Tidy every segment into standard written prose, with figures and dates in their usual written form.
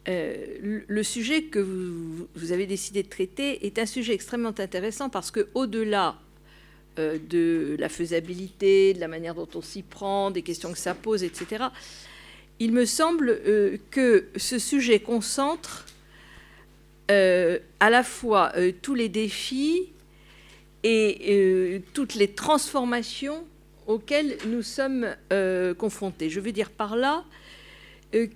Le sujet que vous avez décidé de traiter est un sujet extrêmement intéressant parce qu'au-delà de la faisabilité, de la manière dont on s'y prend, des questions que ça pose, etc., il me semble que ce sujet concentre à la fois tous les défis et toutes les transformations auxquelles nous sommes confrontés. Je veux dire par là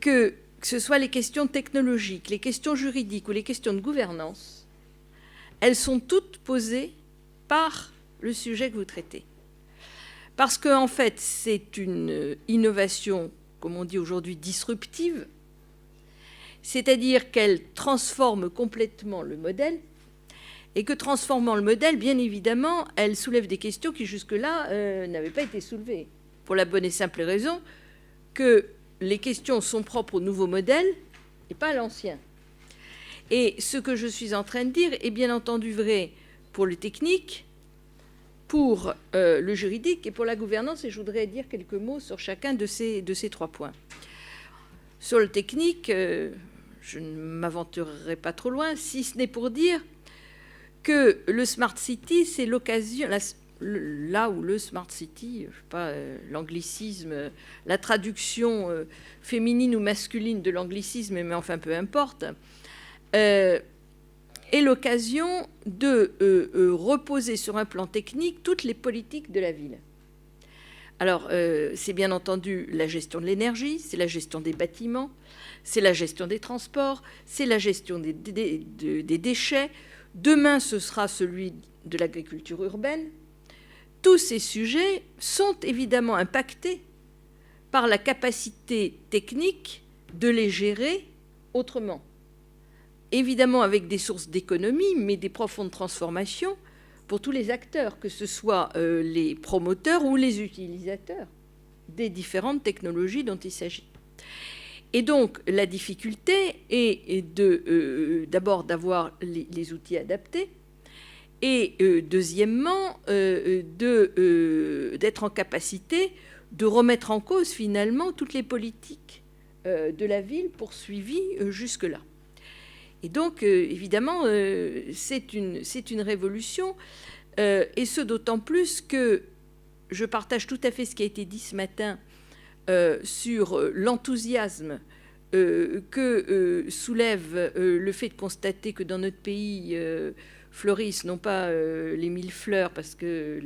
que ce soit les questions technologiques, les questions juridiques ou les questions de gouvernance, elles sont toutes posées par le sujet que vous traitez. Parce qu'en fait, c'est une innovation, comme on dit aujourd'hui, disruptive, c'est-à-dire qu'elle transforme complètement le modèle, et que transformant le modèle, bien évidemment, elle soulève des questions qui jusque-là n'avaient pas été soulevées, pour la bonne et simple raison que les questions sont propres au nouveau modèle et pas à l'ancien. Et ce que je suis en train de dire est bien entendu vrai pour le technique, pour le juridique et pour la gouvernance, et je voudrais dire quelques mots sur chacun de ces 3 points. Sur le technique, je ne m'aventurerai pas trop loin, si ce n'est pour dire que le Smart City, c'est l'occasion, là où le Smart City, je sais pas, l'anglicisme, la traduction féminine ou masculine de l'anglicisme, mais enfin peu importe, est l'occasion de reposer sur un plan technique toutes les politiques de la ville. Alors, c'est bien entendu la gestion de l'énergie, c'est la gestion des bâtiments, c'est la gestion des transports, c'est la gestion des déchets. Demain, ce sera celui de l'agriculture urbaine. Tous ces sujets sont évidemment impactés par la capacité technique de les gérer autrement. Évidemment avec des sources d'économie, mais des profondes transformations pour tous les acteurs, que ce soit les promoteurs ou les utilisateurs des différentes technologies dont il s'agit. Et donc, la difficulté est d'abord d'avoir les outils adaptés, et deuxièmement, d'être en capacité de remettre en cause finalement toutes les politiques de la ville poursuivies jusque-là. Et donc, évidemment, c'est une révolution, et ce d'autant plus que je partage tout à fait ce qui a été dit ce matin sur l'enthousiasme que soulève le fait de constater que dans notre pays fleurissent non pas les millefleurs, parce que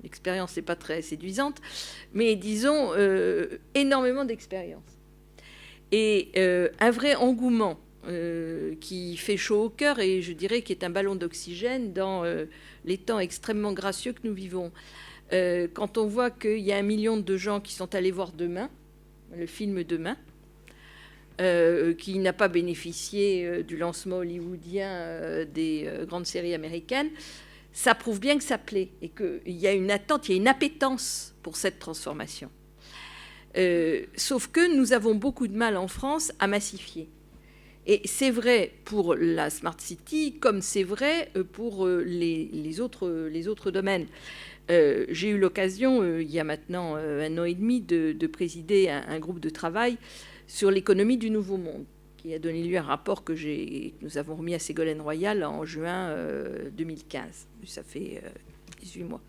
l'expérience n'est pas très séduisante, mais disons énormément d'expérience. Et un vrai engouement qui fait chaud au cœur et je dirais qui est un ballon d'oxygène dans les temps extrêmement gracieux que nous vivons. Quand on voit qu'il y a 1 million de gens qui sont allés voir Demain, le film Demain, qui n'a pas bénéficié du lancement hollywoodien des grandes séries américaines, ça prouve bien que ça plaît et qu'il y a une attente, il y a une appétence pour cette transformation. Sauf que nous avons beaucoup de mal en France à massifier. Et c'est vrai pour la Smart City comme c'est vrai pour les autres domaines. J'ai eu l'occasion, il y a maintenant 1 an et demi, de présider un groupe de travail sur l'économie du Nouveau Monde, qui a donné lieu à un rapport que nous avons remis à Ségolène Royal en juin 2015. Ça fait 18 mois.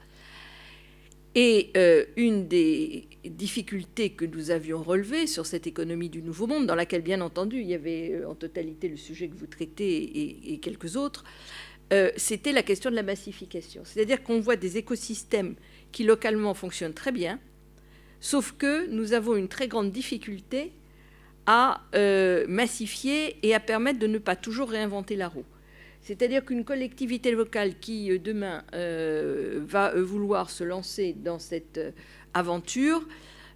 Et une des difficultés que nous avions relevées sur cette économie du Nouveau Monde, dans laquelle, bien entendu, il y avait en totalité le sujet que vous traitez et quelques autres, c'était la question de la massification. C'est-à-dire qu'on voit des écosystèmes qui, localement, fonctionnent très bien, sauf que nous avons une très grande difficulté à massifier et à permettre de ne pas toujours réinventer la roue. C'est-à-dire qu'une collectivité locale qui, demain, va vouloir se lancer dans cette aventure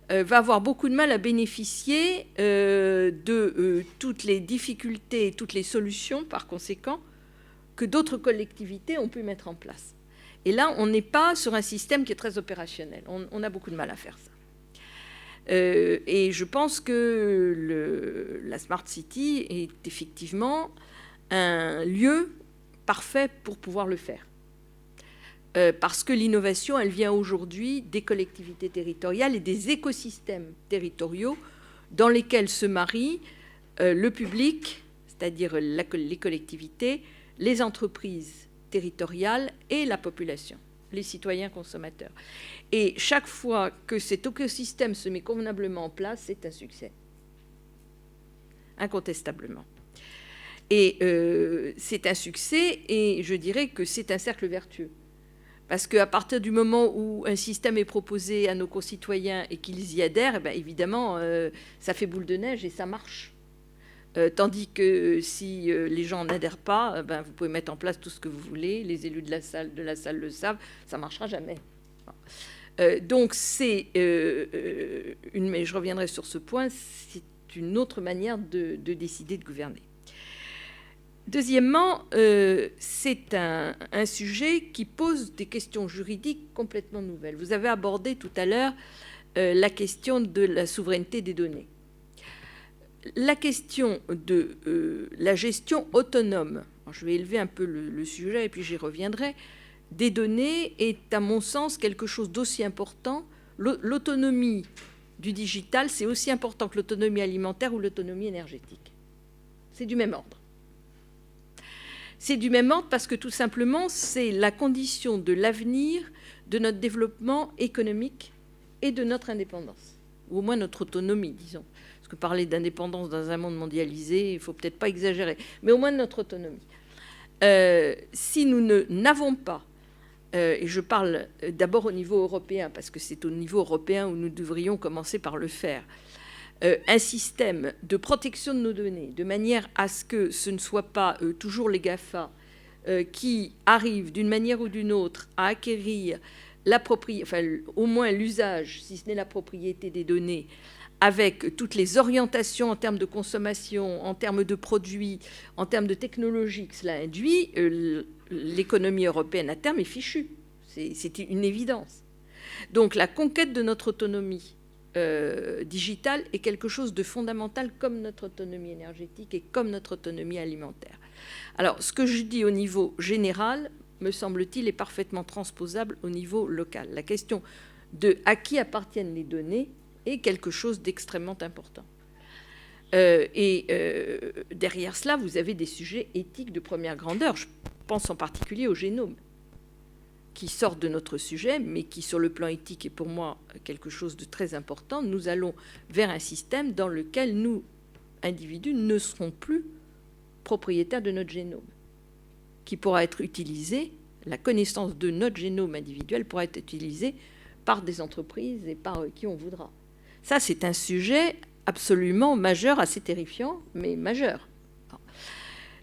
va avoir beaucoup de mal à bénéficier de toutes les difficultés et toutes les solutions, par conséquent, que d'autres collectivités ont pu mettre en place. Et là, on n'est pas sur un système qui est très opérationnel. On a beaucoup de mal à faire ça. Et je pense que la Smart City est effectivement un lieu parfait pour pouvoir le faire. Parce que l'innovation, elle vient aujourd'hui des collectivités territoriales et des écosystèmes territoriaux dans lesquels se marient le public, c'est-à-dire les collectivités, les entreprises territoriales et la population, les citoyens consommateurs. Et chaque fois que cet écosystème se met convenablement en place, c'est un succès, incontestablement. Et c'est un succès, et je dirais que c'est un cercle vertueux. Parce qu'à partir du moment où un système est proposé à nos concitoyens et qu'ils y adhèrent, eh bien, évidemment, ça fait boule de neige et ça marche. Tandis que si les gens n'adhèrent pas, vous pouvez mettre en place tout ce que vous voulez, les élus de la salle le savent, ça ne marchera jamais. Donc c'est mais je reviendrai sur ce point, c'est une autre manière de décider de gouverner. Deuxièmement, c'est un sujet qui pose des questions juridiques complètement nouvelles. Vous avez abordé tout à l'heure la question de la souveraineté des données. La question de la gestion autonome, alors je vais élever un peu le sujet et puis j'y reviendrai, des données est à mon sens quelque chose d'aussi important. L'autonomie du digital, c'est aussi important que l'autonomie alimentaire ou l'autonomie énergétique. C'est du même ordre. C'est du même ordre parce que tout simplement, c'est la condition de l'avenir de notre développement économique et de notre indépendance, ou au moins notre autonomie, disons. Parce que parler d'indépendance dans un monde mondialisé, il ne faut peut-être pas exagérer, mais au moins de notre autonomie. Si nous n'avons pas, et je parle d'abord au niveau européen, parce que c'est au niveau européen où nous devrions commencer par le faire, un système de protection de nos données, de manière à ce que ce ne soit pas toujours les GAFA qui arrivent d'une manière ou d'une autre à acquérir au moins l'usage, si ce n'est la propriété des données, avec toutes les orientations en termes de consommation, en termes de produits, en termes de technologie que cela induit, l'économie européenne à terme est fichue. C'est une évidence. Donc la conquête de notre autonomie digitale est quelque chose de fondamental comme notre autonomie énergétique et comme notre autonomie alimentaire. Alors, ce que je dis au niveau général, me semble-t-il, est parfaitement transposable au niveau local. La question de à qui appartiennent les données est quelque chose d'extrêmement important. Derrière cela, vous avez des sujets éthiques de première grandeur. Je pense en particulier au génome, qui sortent de notre sujet, mais qui, sur le plan éthique, est pour moi quelque chose de très important. Nous allons vers un système dans lequel nous, individus, ne serons plus propriétaires de notre génome, qui pourra être utilisé, la connaissance de notre génome individuel pourra être utilisée par des entreprises et par qui on voudra. Ça, c'est un sujet absolument majeur, assez terrifiant, mais majeur.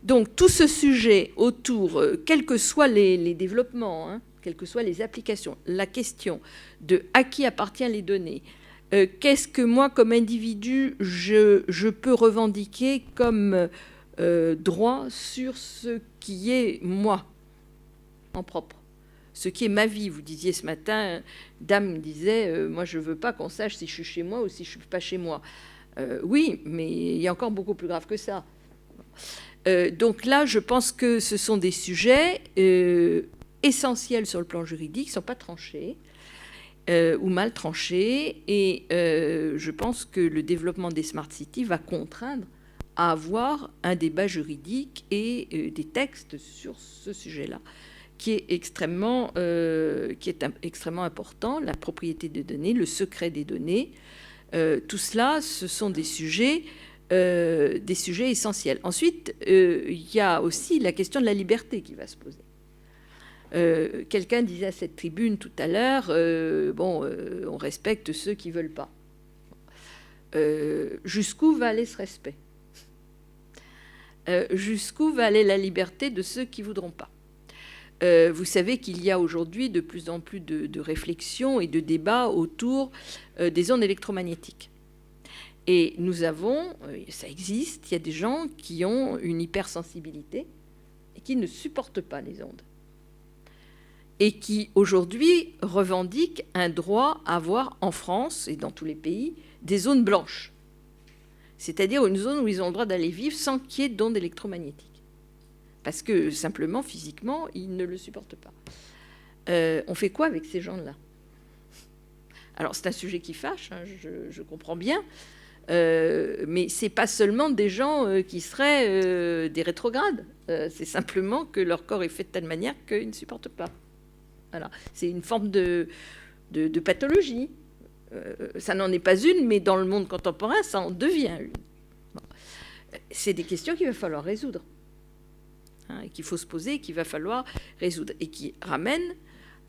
Donc, tout ce sujet autour, quels que soient les développements, quelles que soient les applications, la question de à qui appartiennent les données, qu'est-ce que moi, comme individu, je peux revendiquer comme droit sur ce qui est moi, en propre, ce qui est ma vie. Vous disiez ce matin, Dame disait, moi je ne veux pas qu'on sache si je suis chez moi ou si je ne suis pas chez moi. Oui, mais il y a encore beaucoup plus grave que ça. Donc là, je pense que ce sont des sujets essentiels sur le plan juridique, qui ne sont pas tranchés ou mal tranchés. Et je pense que le développement des smart cities va contraindre à avoir un débat juridique et des textes sur ce sujet-là, qui est extrêmement important, la propriété des données, le secret des données. Tout cela, ce sont des sujets essentiels. Ensuite, il y a aussi la question de la liberté qui va se poser. Quelqu'un disait à cette tribune tout à l'heure, on respecte ceux qui ne veulent pas. Jusqu'où va aller ce respect ? Jusqu'où va aller la liberté de ceux qui ne voudront pas ? Vous savez qu'il y a aujourd'hui de plus en plus de réflexions et de débats autour des ondes électromagnétiques. Et nous avons, ça existe, il y a des gens qui ont une hypersensibilité et qui ne supportent pas les ondes. Et qui, aujourd'hui, revendiquent un droit à avoir en France et dans tous les pays des zones blanches. C'est-à-dire une zone où ils ont le droit d'aller vivre sans qu'il y ait d'ondes électromagnétiques. Parce que, simplement, physiquement, ils ne le supportent pas. On fait quoi avec ces gens-là ? Alors, c'est un sujet qui fâche, je comprends bien. Mais ce n'est pas seulement des gens qui seraient des rétrogrades. C'est simplement que leur corps est fait de telle manière qu'ils ne supportent pas. Voilà. C'est une forme de pathologie. Ça n'en est pas une, mais dans le monde contemporain, ça en devient une. Bon. C'est des questions qu'il va falloir résoudre, hein, et qu'il faut se poser, et qu'il va falloir résoudre, et qui ramènent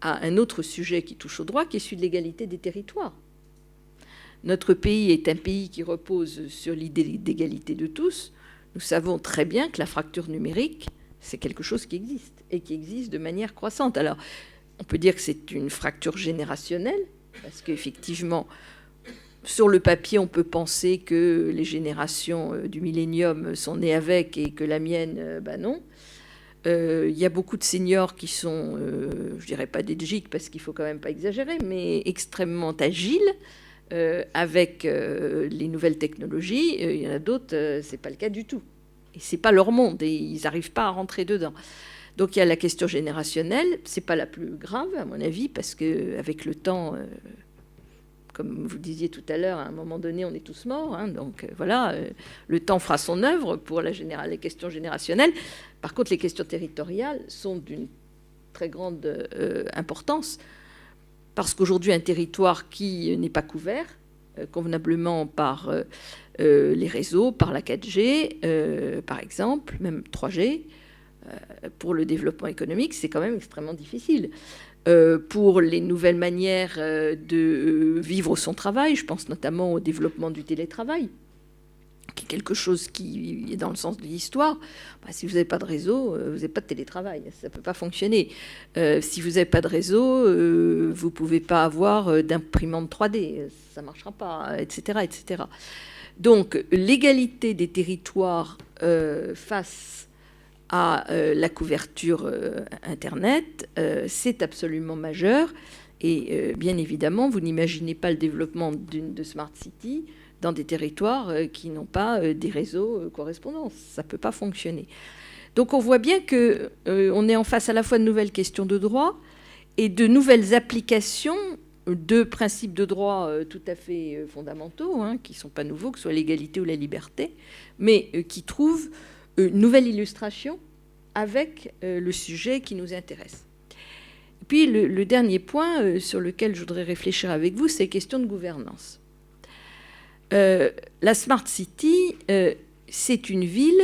à un autre sujet qui touche au droit, qui est celui de l'égalité des territoires. Notre pays est un pays qui repose sur l'idée d'égalité de tous. Nous savons très bien que la fracture numérique, c'est quelque chose qui existe, et qui existe de manière croissante. Alors, on peut dire que c'est une fracture générationnelle, parce qu'effectivement, sur le papier, on peut penser que les générations du millénium sont nées avec et que la mienne, non. Il y a beaucoup de seniors qui sont, je dirais pas des gigs parce qu'il faut quand même pas exagérer, mais extrêmement agiles avec les nouvelles technologies. Il y en a d'autres, c'est pas le cas du tout. Et c'est pas leur monde et ils n'arrivent pas à rentrer dedans. Donc il y a la question générationnelle, c'est pas la plus grave à mon avis parce que avec le temps, comme vous disiez tout à l'heure, à un moment donné, on est tous morts. Hein, donc voilà, le temps fera son œuvre pour les questions générationnelles. Par contre, les questions territoriales sont d'une très grande importance parce qu'aujourd'hui, un territoire qui n'est pas couvert convenablement par les réseaux, par la 4G, par exemple, même 3G, pour le développement économique, c'est quand même extrêmement difficile. Pour les nouvelles manières de vivre son travail, je pense notamment au développement du télétravail, qui est quelque chose qui est dans le sens de l'histoire. Si vous n'avez pas de réseau, vous n'avez pas de télétravail, ça ne peut pas fonctionner. Si vous n'avez pas de réseau, vous ne pouvez pas avoir d'imprimante 3D, ça ne marchera pas, etc., etc. Donc l'égalité des territoires face à la couverture Internet, c'est absolument majeur. Et bien évidemment, vous n'imaginez pas le développement de Smart City dans des territoires qui n'ont pas des réseaux correspondants. Ça ne peut pas fonctionner. Donc on voit bien qu'on est en face à la fois de nouvelles questions de droit et de nouvelles applications de principes de droit tout à fait fondamentaux, hein, qui ne sont pas nouveaux, que ce soit l'égalité ou la liberté, mais qui trouvent une nouvelle illustration avec le sujet qui nous intéresse. Et puis le dernier point sur lequel je voudrais réfléchir avec vous, c'est la question de gouvernance. La Smart City, c'est une ville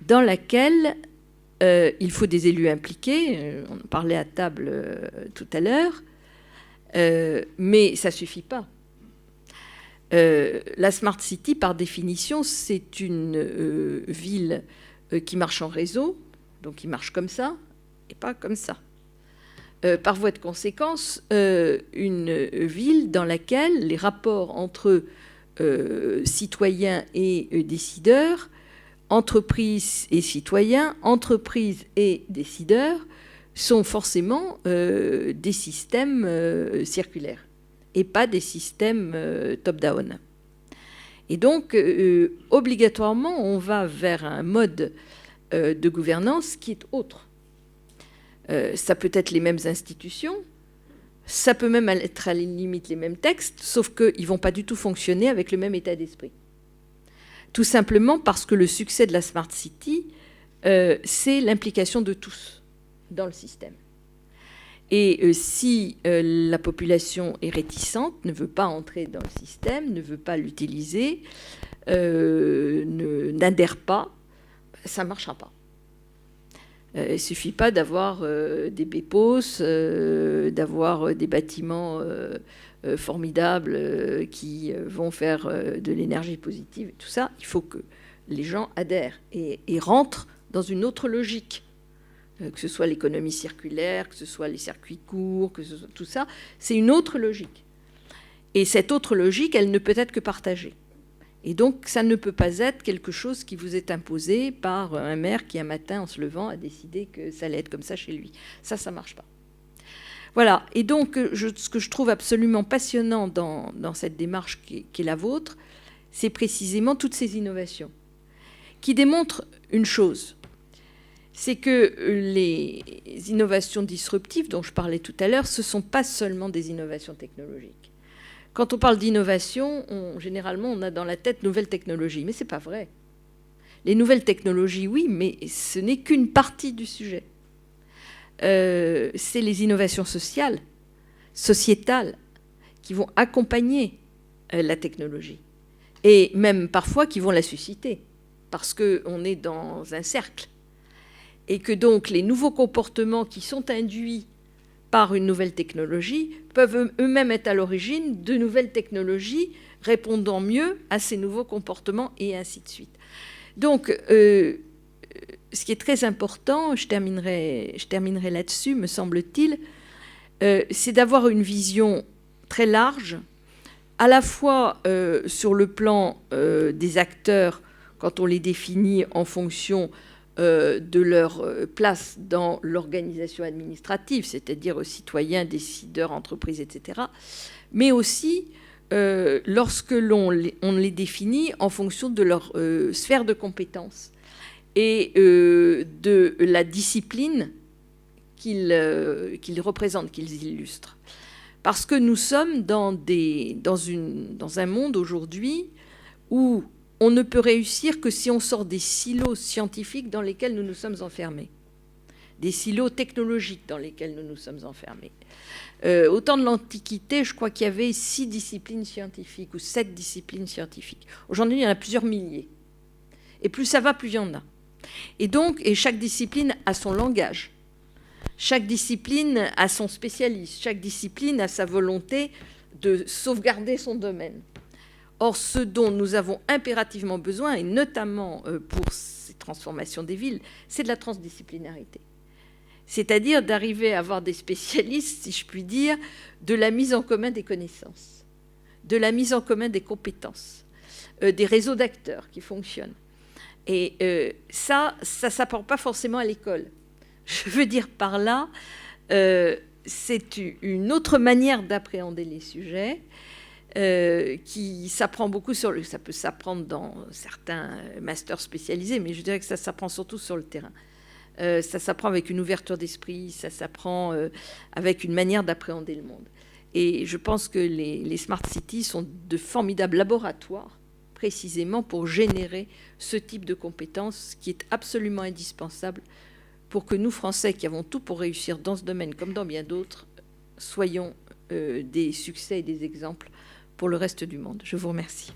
dans laquelle il faut des élus impliqués. On en parlait à table tout à l'heure, mais ça ne suffit pas. La Smart City, par définition, c'est une ville qui marche en réseau, donc qui marche comme ça et pas comme ça. Par voie de conséquence, une ville dans laquelle les rapports entre citoyens et décideurs, entreprises et citoyens, entreprises et décideurs, sont forcément des systèmes circulaires et pas des systèmes top-down. Et donc, obligatoirement, on va vers un mode de gouvernance qui est autre. Ça peut être les mêmes institutions, ça peut même être à la limite les mêmes textes, sauf qu'ils ne vont pas du tout fonctionner avec le même état d'esprit. Tout simplement parce que le succès de la Smart City, c'est l'implication de tous dans le système. Et si la population est réticente, ne veut pas entrer dans le système, ne veut pas l'utiliser, n'adhère pas, ça ne marchera pas. Il ne suffit pas d'avoir des bépos, d'avoir des bâtiments formidables qui vont faire de l'énergie positive. Tout ça, il faut que les gens adhèrent et rentrent dans une autre logique. Que ce soit l'économie circulaire, que ce soit les circuits courts, que ce soit tout ça, c'est une autre logique. Et cette autre logique, elle ne peut être que partagée. Et donc, ça ne peut pas être quelque chose qui vous est imposé par un maire qui, un matin, en se levant, a décidé que ça allait être comme ça chez lui. Ça ne marche pas. Voilà. Et donc, ce que je trouve absolument passionnant dans cette démarche qui est la vôtre, c'est précisément toutes ces innovations qui démontrent une chose. C'est que les innovations disruptives dont je parlais tout à l'heure, ce ne sont pas seulement des innovations technologiques. Quand on parle d'innovation, généralement, on a dans la tête nouvelles technologies. Mais ce n'est pas vrai. Les nouvelles technologies, oui, mais ce n'est qu'une partie du sujet. C'est les innovations sociales, sociétales, qui vont accompagner la technologie. Et même parfois qui vont la susciter, parce qu'on est dans un cercle. Et que donc les nouveaux comportements qui sont induits par une nouvelle technologie peuvent eux-mêmes être à l'origine de nouvelles technologies répondant mieux à ces nouveaux comportements et ainsi de suite. Donc, ce qui est très important, je terminerai là-dessus, me semble-t-il, c'est d'avoir une vision très large, à la fois sur le plan des acteurs, quand on les définit en fonction de leur place dans l'organisation administrative, c'est-à-dire citoyens, décideurs, entreprises, etc., mais aussi lorsque on les définit en fonction de leur sphère de compétences et de la discipline qu'ils représentent, qu'ils illustrent. Parce que nous sommes dans un monde aujourd'hui où on ne peut réussir que si on sort des silos scientifiques dans lesquels nous nous sommes enfermés, des silos technologiques dans lesquels nous nous sommes enfermés. Au temps de l'Antiquité, je crois qu'il y avait 6 disciplines scientifiques ou 7 disciplines scientifiques. Aujourd'hui, il y en a plusieurs milliers. Et plus ça va, plus il y en a. Et donc, chaque discipline a son langage. Chaque discipline a son spécialiste. Chaque discipline a sa volonté de sauvegarder son domaine. Or, ce dont nous avons impérativement besoin, et notamment pour ces transformations des villes, c'est de la transdisciplinarité. C'est-à-dire d'arriver à avoir des spécialistes, si je puis dire, de la mise en commun des connaissances, de la mise en commun des compétences, des réseaux d'acteurs qui fonctionnent. Et ça ne s'apprend pas forcément à l'école. Je veux dire par là, c'est une autre manière d'appréhender les sujets qui s'apprend beaucoup ça peut s'apprendre dans certains masters spécialisés, mais je dirais que ça s'apprend surtout sur le terrain. Ça s'apprend avec une ouverture d'esprit, ça s'apprend avec une manière d'appréhender le monde. Et je pense que les Smart Cities sont de formidables laboratoires, précisément pour générer ce type de compétences qui est absolument indispensable pour que nous, Français, qui avons tout pour réussir dans ce domaine comme dans bien d'autres, soyons des succès et des exemples pour le reste du monde. Je vous remercie.